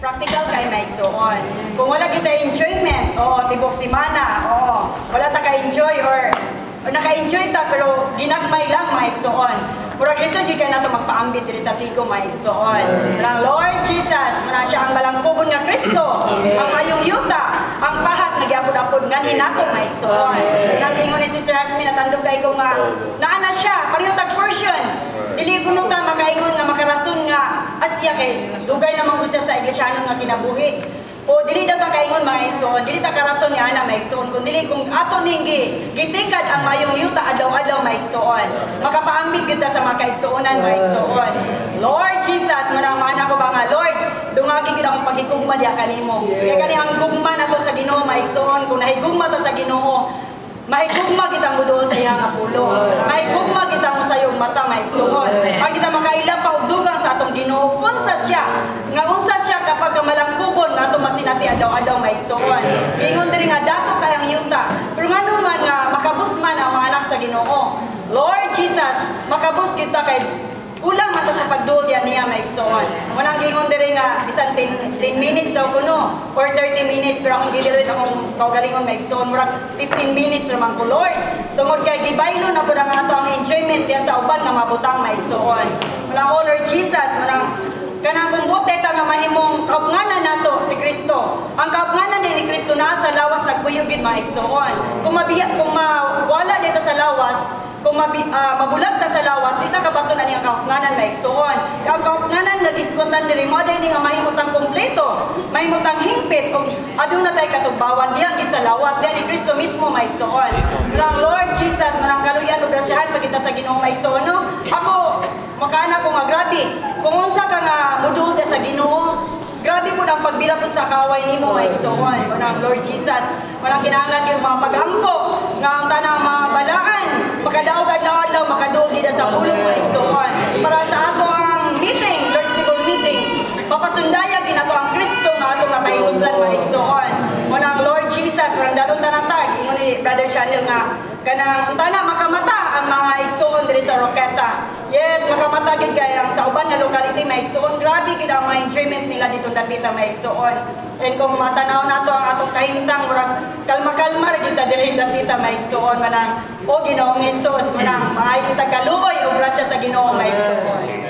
practical kay maigsoon. Kung wala kita enjoyment, tibok simana, wala ta ka-enjoy or naka-enjoy ta pero ginagmay lang maigsoon. Murag lisod di kay nato magpaambit diri sa tigo maigsoon. Nang Lord Jesus, muna siya ang balangkugon nga Kristo, ang ayong yuta, ang pahat nagyapod-apod nga hinato maigsoon. Nang ingon ni Sister Asmin natandog kay ko nga naana siya, pareho tag portion. Dili kuno ta makaingon nga makarason nga asya kay dugay naman ko siya sa iglesyano nga kinabuhi. O dili daw ta kaingon mga igsoon, dili ta karason nga ana maigsoon, kun dili kung ato ning gitingkad ang mayong yuta adlaw-adlaw maigsoon. Makapaambit kita sa mga kaigsuonan maigsoon. Lord Jesus, manamana ko ba nga Lord, dungagi gid akong paghigugma diha kanimo. Kay kani ang gugma nato sa Ginoo maigsoon, kung nahigugma ta sa Ginoo, mahigugma kita mo doon sa iyang apulo. Mahigugma kita mo sa iyong mata maigsoon. Pag kita makaila pa og dugang sa atong Ginoo, unsa siya? Nga unsa siya kapag malangkubon nga ato masinati adlaw-adlaw maigsoon. Ingon diri nga dato kayang yuta. Pero ngano man nga makabus man ang mga anak sa Ginoo. Lord Jesus, makabus kita kay kulang mata sa pagdulya niya maigsoon. Manang gingon diri nga bisan 10 minutes daw kuno or 30 minutes pero akong gilirit akong kaugalingon maigsoon murag 15 minutes naman ko Lord. Tungod kay gibaylo na pud ang ato ang enjoyment diya sa uban nga mabutang maigsoon. Manang oh Lord Jesus, manang kanang kung bote ta nga mahimong kaupnganan nato si Kristo. Ang kaupnganan ni Kristo naa sa lawas nagbuyogid maigsoon. Kung mawala dito sa lawas, kung mabulag ta sa lawas, di ta kabato na niyang kaupnganan maigsoon. Ang kaupnganan nga diskutan diri mo day nga mahimutang kompleto, mahimutang hingpit kung aduna tay katugbawan diha sa lawas diha ni Kristo mismo maigsoon. Nang Lord Jesus, manang kaluyan ug grasyahan pag kita sa Ginoo maigsoon no. Ako makaana ko nga grabe. Kung unsa ka nga mudul sa Ginoo, grabe po ang pagbira po sa kaway nimo maigsoon. Manang Lord Jesus, manang kinahanglan yung mga pag-ampo nga ang tanang mga balaan makadaog-adlaw makadug gid sa pulong maigsoon. Para sa ato ang meeting, Lord's Table meeting, mapasundaya gid ato ang Kristo nga ato nga mahinguslan maigsoon. Manang Lord Jesus, manang dalon tanatag ingon ni Brother Channel nga kanang tana makamata ang mga igsoon diri sa Roqueta. Yes, makamata gid kay ang sa uban nga locality maigsoon. Grabe gid ang mga enjoyment nila dito dapita maigsoon. And kung matanaw nato ang atong kahimtang murag kalma-kalma ra gid ta diri dapita maigsoon manang o Ginoong Hesus manang maayo ta kaluoy og grasya sa Ginoo maigsoon.